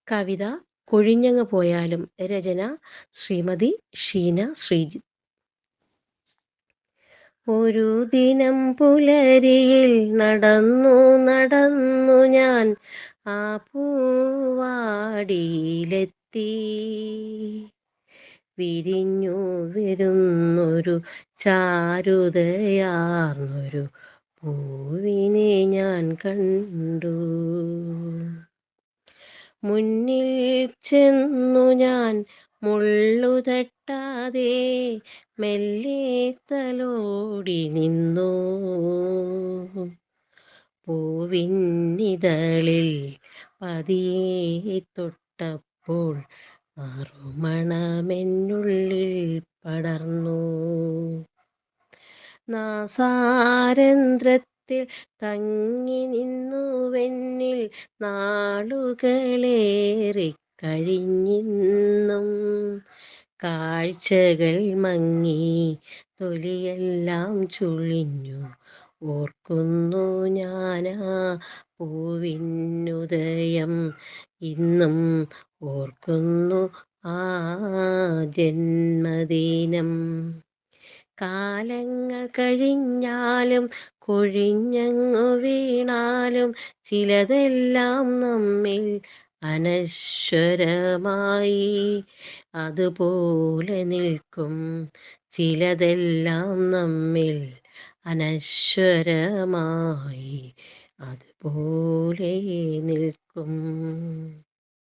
കവിത കൊഴിഞ്ഞങ്ങ് പോയാലും. രചന ശ്രീമതി ഷീന ശ്രീജിത്ത്. ഒരു ദിനം പുലരിയിൽ നടന്നു നടന്നു ഞാൻ ആ പൂവാടിയിലെത്തി. വിരിഞ്ഞു വരുന്നൊരു ചാരുതയാർന്നൊരു പൂവിനെ ഞാൻ കണ്ടു. മുന്നിൽ ചെന്നു ഞാൻ മുള്ളു തട്ടാതെ മെല്ലെ തലോടി നിന്നു. പൂവിന്നിതളിൽ പതിയെ തൊട്ടപ്പോൾ മറുമണമെന്നുള്ളിൽ പടർന്നു. നാസാരന്ധ്രത്തിൽ തങ്ങി നിന്നുവെന്നിൽ നാളുകളേറെ കഴിഞ്ഞിന്നും. കാഴ്ചകൾ മങ്ങി തൊലിയെല്ലാം ചുളിഞ്ഞു ഓർക്കുന്നു ഞാനാ പൂവിനുദയം. ഇന്നും ഓർക്കുന്നു ആ ജന്മദിനം. കാലങ്ങൾ കഴിഞ്ഞാലും കൊഴിഞ്ഞങ്ങു വീണാലും ചിലതെല്ലാം നമ്മിൽ അനശ്വരമായി അതുപോലെ നിൽക്കും. ചിലതെല്ലാം നമ്മിൽ അനശ്വരമായി അതുപോലെ നിൽക്കും.